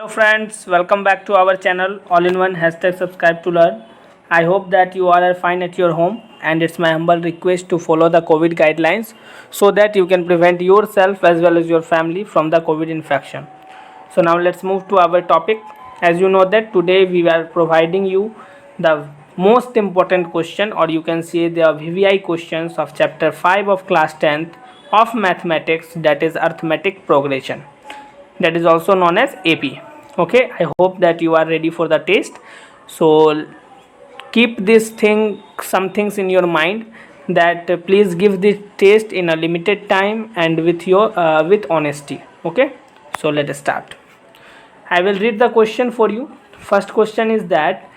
Hello friends, welcome back to our channel all-in-one #subscribe to learn. I hope that you all are fine at your home, and it's my humble request to follow the COVID guidelines so that you can prevent yourself as well as your family from the COVID infection. So now let's move to our topic. As you know that today we are providing you the most important question, or you can say the VVI questions of chapter 5 of class 10th of mathematics, that is arithmetic progression, that is also known as AP. Okay, I hope that you are ready for the test. So keep some things in your mind, that please give this test in a limited time and with honesty. Okay, so let us start. I will read the question for you. First question is that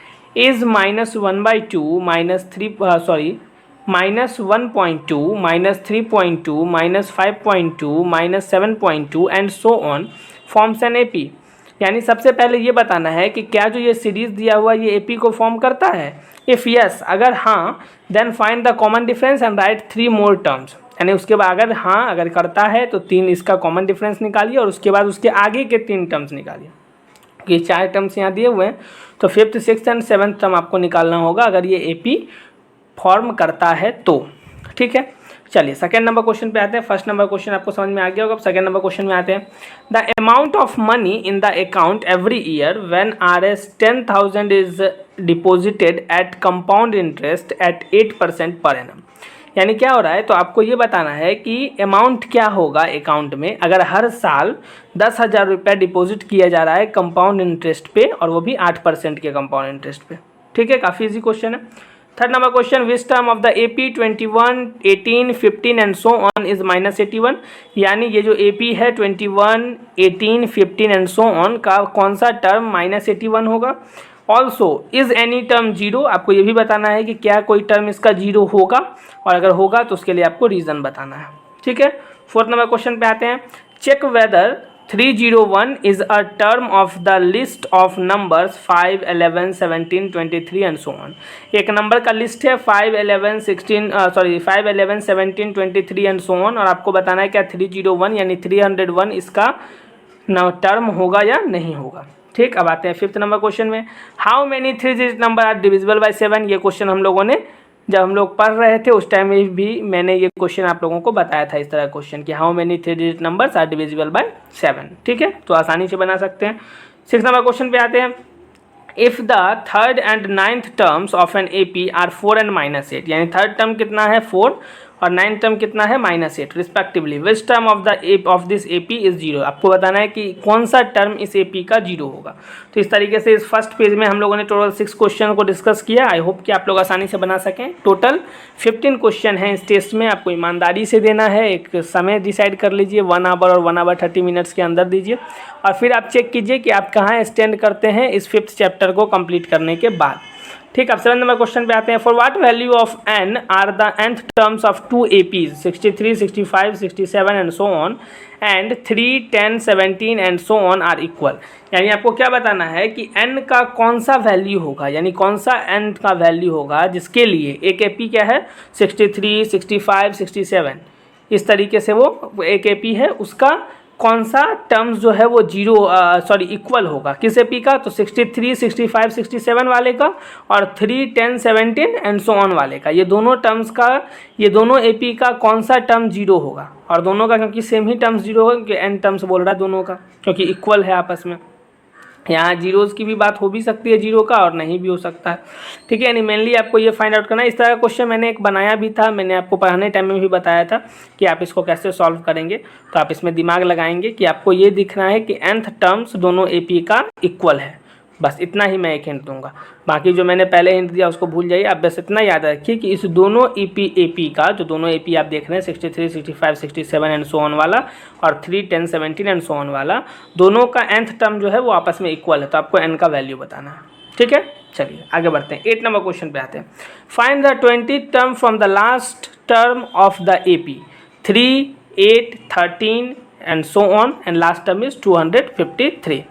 is minus 1 by 2 minus 3 minus 1.2 minus 3.2 minus 5.2 minus 7.2 and so on forms an AP. यानी सबसे पहले ये बताना है कि क्या जो ये सीरीज दिया हुआ ये एपी को फॉर्म करता है. इफ़ यस, अगर हाँ, then find the common difference and write 3 more terms. यानी उसके बाद अगर करता है तो 3 इसका कॉमन डिफरेंस निकालिए और उसके बाद उसके आगे के 3 टर्म्स निकालिए. ये 4 टर्म्स यहाँ दिए हुए हैं, तो 5th 6th and 7th term आपको निकालना होगा अगर ये एपी फॉर्म करता है तो. ठीक है, चलिए सेकंड नंबर क्वेश्चन पे आते हैं. फर्स्ट नंबर क्वेश्चन आपको समझ में आ गया होगा. अब सेकंड नंबर क्वेश्चन में आते हैं. The amount of money in the account every year when Rs 10,000 is deposited at compound interest at 8% per annum. यानी क्या हो रहा है, तो आपको ये बताना है कि अमाउंट क्या होगा अकाउंट में अगर हर साल 10,000 रुपये डिपॉजिट किया जा रहा है कंपाउंड इंटरेस्ट पे, और वो भी 8% के कंपाउंड इंटरेस्ट पे. ठीक है, काफ़ी इजी क्वेश्चन है. Third number question, which term of the AP 21, 18, 15 and so on is minus 81. यानी ये जो AP है 21, 18, 15 एंड सो ऑन का कौन सा टर्म माइनस 81 होगा. Also is any term zero. आपको ये भी बताना है कि क्या कोई टर्म इसका जीरो होगा, और अगर होगा तो उसके लिए आपको रीज़न बताना है. ठीक है, फोर्थ नंबर क्वेश्चन पे आते हैं. Check whether 301 is a term of the list of numbers 5, 11, 17, 23 and so on. एक नंबर का लिस्ट है 5, 11, 17, 23 and so on, और आपको बताना है क्या 301 यानी 301 इसका टर्म होगा या नहीं होगा. ठीक, अब आते हैं फिफ्थ नंबर क्वेश्चन में. How many 3 digit number are divisible by 7. ये क्वेश्चन हम लोगों ने जब हम लोग पढ़ रहे थे उस टाइम में भी मैंने ये क्वेश्चन आप लोगों को बताया था, इस तरह क्वेश्चन कि how many 3 digit numbers are divisible by 7. ठीक है, तो आसानी से बना सकते हैं. 6 नंबर क्वेश्चन पे आते हैं. If the third and 9th terms of an AP are 4 and -8. यानी थर्ड टर्म कितना है 4 और 9th टर्म कितना है -8 respectively. Which term of this AP is 0. आपको बताना है कि कौन सा टर्म इस AP का 0 होगा. तो इस तरीके से इस फर्स्ट पेज में हम लोगों ने टोटल 6 क्वेश्चन को डिस्कस किया. आई होप कि आप लोग आसानी से बना सकें. टोटल 15 क्वेश्चन हैं इस टेस्ट में. आपको ईमानदारी से देना है. एक समय डिसाइड कर लीजिए, 1 आवर और 1 आवर 30 मिनट्स के अंदर दीजिए, और फिर आप चेक कीजिए कि आप कहाँ स्टैंड करते हैं इस 5th चैप्टर को कंप्लीट करने के बाद. ठीक, अब 7 नंबर क्वेश्चन पे आते हैं. For what value of n are the nth terms of 2 APs 63, 65, 67 and so on and 3, 10, 17 and so on are equal. यानी आपको क्या बताना है कि n का कौन सा वैल्यू होगा, यानी कौन सा n का वैल्यू होगा जिसके लिए एक AP क्या है 63, 65, 67, इस तरीके से वो एक AP है, उसका कौन सा टर्म्स जो है वो इक्वल होगा किस AP का, तो 63, 65, 67 वाले का और 3, 10, 17 एंड सो ऑन वाले का. ये दोनों टर्म्स का, ये दोनों AP का कौन सा टर्म 0 होगा. और दोनों का क्योंकि सेम ही टर्म्स 0 होगा, क्योंकि n टर्म्स बोल रहा है दोनों का, क्योंकि इक्वल है आपस में. यहाँ जीरोज़ की भी बात हो भी सकती है 0 का, और नहीं भी हो सकता है. ठीक है, यानी मेनली आपको ये फाइंड आउट करना है. इस तरह का क्वेश्चन मैंने एक बनाया भी था, मैंने आपको पढ़ाने टाइम में भी बताया था कि आप इसको कैसे सॉल्व करेंगे. तो आप इसमें दिमाग लगाएंगे कि आपको ये दिखना है कि nth टर्म्स दोनों AP का इक्वल है. बस इतना ही मैं एक हिंट दूंगा. बाकी जो मैंने पहले हिंट दिया उसको भूल जाइए. आप बस इतना याद रखिए कि इस दोनों AP का, जो दोनों AP आप देख रहे हैं 63, 65, 67 एंड सो ऑन वाला और 3, 10, 17 एंड सो ऑन वाला, दोनों का nth टर्म जो है वो आपस में इक्वल है. तो आपको n का वैल्यू बताना है. ठीक है, चलिए आगे बढ़ते हैं. 8 नंबर क्वेश्चन पे आते हैं. Find the 20th term from the last term of the AP 3, 8, 13 and so on and last term is 253.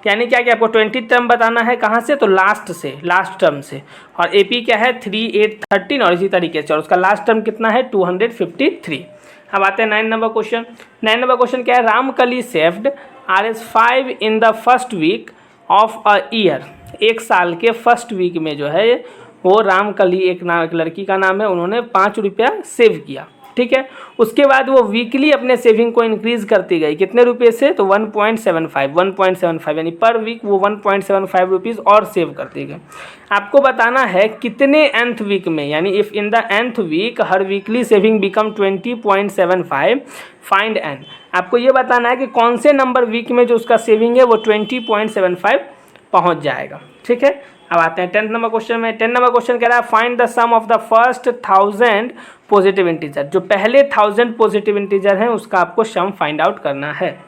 यानी क्या कि आपको 20 टर्म बताना है कहाँ से, तो लास्ट टर्म से. और AP क्या है 3, 8, 13 और इसी तरीके से, और उसका लास्ट टर्म कितना है 253. अब आते हैं 9 नंबर क्वेश्चन. 9 नंबर क्वेश्चन क्या है. Ramkali saved Rs5 in the first week of a year, एक साल के फर्स्ट वीक में जो है वो रामकली एक लड़की का नाम है, उन्होंने 5 रुपया सेव किया, ठीक है। उसके बाद वो वीकली अपने सेविंग को इंक्रीज़ करती गई, कितने रुपये से, तो 1.75 यानी पर वीक वो 1.75 रुपीज़ और सेव करती गई। आपको बताना है कितने nth वीक में, यानी if in the nth week her weekly saving become 20.75, find n। आपको ये बताना है कि कौन से नंबर वीक में जो उसका सेविंग है वो 20.75 पहुँच जाएगा, ठीक है। अब आते हैं 10th नंबर क्वेश्चन में। 10 नंबर क्वेश्चन कह रहा है find the sum of the first 1000 positive integer, जो पहले 1000 पॉजिटिव इंटीजर हैं उसका आपको सम फाइंड आउट करना है,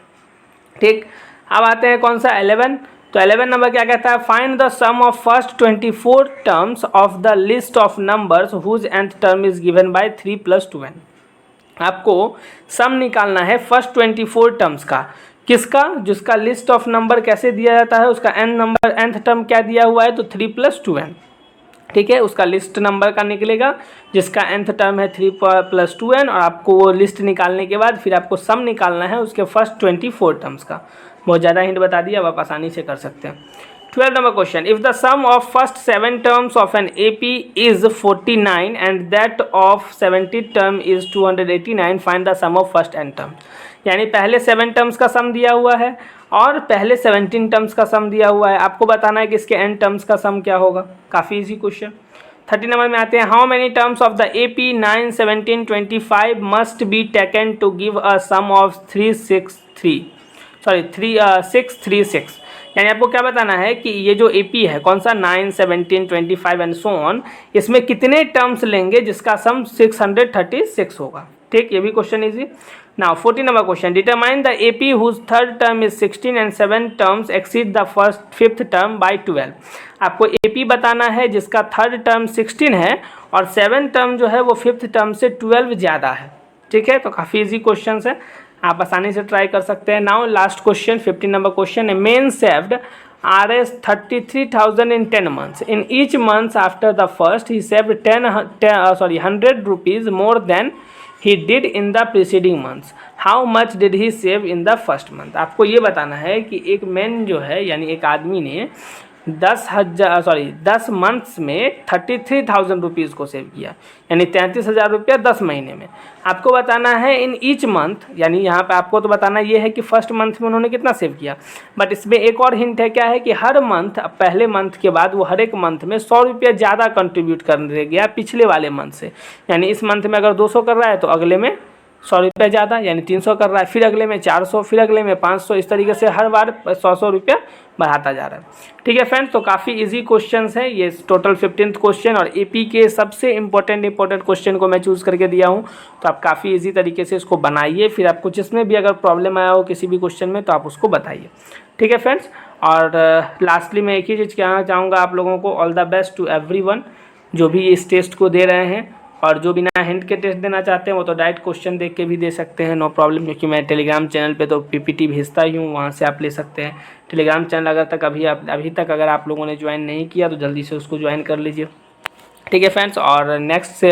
ठीक। अब आते हैं कौन सा, 11। तो 11 नंबर क्या कहता है, find the sum of first 24 terms of the list of numbers whose nth term is given by 3 + 2n। आपको सम निकालना है फर्स्ट 24 टर्म्स का, किसका, जिसका लिस्ट ऑफ नंबर कैसे दिया जाता है, उसका nth टर्म क्या दिया हुआ है, तो 3 + 2n, ठीक है। उसका लिस्ट नंबर का निकलेगा जिसका nth टर्म है 3 + 2n, और आपको वो लिस्ट निकालने के बाद फिर आपको सम निकालना है उसके फर्स्ट 24 टर्म्स का। बहुत ज़्यादा हिंट बता दिया, अब आप आसानी से कर सकते हैं। 12 number question, if the sum of first 7 terms of an AP is 49 and that of 70 term is 289, find the sum of first n term. यानी पहले 7 टर्म्स का सम दिया हुआ है और पहले 17 टर्म्स का सम दिया हुआ है, आपको बताना है कि इसके n टर्म्स का सम क्या होगा। काफ़ी इजी क्वेश्चन। 30 नंबर में आते हैं, how many terms of the AP 9, 17, 25 must be taken to give a sum of 636। यानी आपको क्या बताना है कि ये जो AP है कौन सा, 9, 17, 25 एंड सो ऑन, इसमें कितने टर्म्स लेंगे जिसका सम 636 होगा, ठीक। ये भी question easy. Now 14 number question, determine the AP whose third term is 16 and 7 terms exceed the fifth term by 12। आपको AP बताना है जिसका थर्ड टर्म 16 है और 7 टर्म जो है वो फिफ्थ टर्म से 12 ज़्यादा है, ठीक है। तो काफ़ी इजी क्वेश्चन है, आप आसानी से ट्राई कर सकते हैं। Now last question 15 number question है, main saved Rs 33,000 in 10 months. In each month after the first, he saved 100 rupees more than he did in the preceding months. How much did he save in the first month? आपको ये बताना है कि एक man जो है यानी एक आदमी ने 10 मंथ्स में 33,000 रुपीज़ को सेव किया, यानी 33,000 रुपया 10 महीने में। आपको बताना है इन ईच मंथ, यानी यहाँ पे आपको तो बताना ये है कि फर्स्ट मंथ में उन्होंने कितना सेव किया, बट इसमें एक और हिंट है, क्या है कि हर मंथ, पहले मंथ के बाद वो हर एक मंथ में 100 रुपया ज़्यादा कंट्रीब्यूट करने गया पिछले वाले मंथ से। यानी इस मंथ में अगर 200 कर रहा है तो अगले में 100 रुपया ज़्यादा यानी 300 कर रहा है, फिर अगले में 400, फिर अगले में 500, इस तरीके से हर बार 100 रुपया बढ़ाता जा रहा है, ठीक है फ्रेंड्स। तो काफ़ी इजी क्वेश्चंस हैं ये, टोटल 15th क्वेश्चन और AP के सबसे इंपॉर्टेंट क्वेश्चन को मैं चूज़ करके दिया हूँ। तो आप काफ़ी इजी तरीके से इसको बनाइए, फिर आपको जिसमें भी अगर प्रॉब्लम आया हो किसी भी क्वेश्चन में तो आप उसको बताइए, ठीक है फ्रेंड्स। और लास्टली मैं एक ही चीज़ कहना चाहूँगा आप लोगों को, all the best to everyone जो भी इस टेस्ट को दे रहे हैं, और जो बिना हिंट के टेस्ट देना चाहते हैं वो तो डायरेक्ट क्वेश्चन देख के भी दे सकते हैं, नो प्रॉब्लम, क्योंकि मैं टेलीग्राम चैनल पे तो PPT भेजता ही हूँ, वहाँ से आप ले सकते हैं। टेलीग्राम चैनल अभी तक अगर आप लोगों ने ज्वाइन नहीं किया तो जल्दी से उसको ज्वाइन कर लीजिए, ठीक है फ्रेंड्स। और नेक्स्ट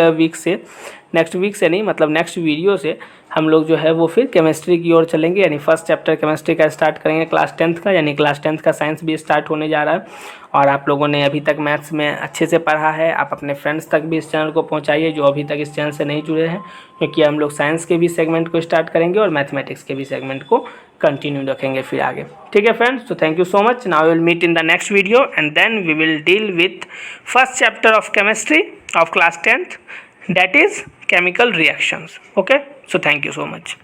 वीक से नहीं, मतलब नेक्स्ट वीडियो से हम लोग जो है वो फिर केमिस्ट्री की ओर चलेंगे, यानी फर्स्ट चैप्टर केमिस्ट्री का स्टार्ट करेंगे क्लास 10th का, यानी क्लास 10th का साइंस भी स्टार्ट होने जा रहा है। और आप लोगों ने अभी तक मैथ्स में अच्छे से पढ़ा है, आप अपने फ्रेंड्स तक भी इस चैनल को पहुंचाइए जो अभी तक इस चैनल से नहीं जुड़े हैं, क्योंकि हम लोग साइंस के भी सेगमेंट को स्टार्ट करेंगे और मैथमेटिक्स के भी सेगमेंट को कंटिन्यू रखेंगे फिर आगे, ठीक है फ्रेंड्स। तो thank you so much. Now we will meet in the next video and then we will deal with first chapter of chemistry of class 10th, that is chemical reactions. Okay, so thank you so much.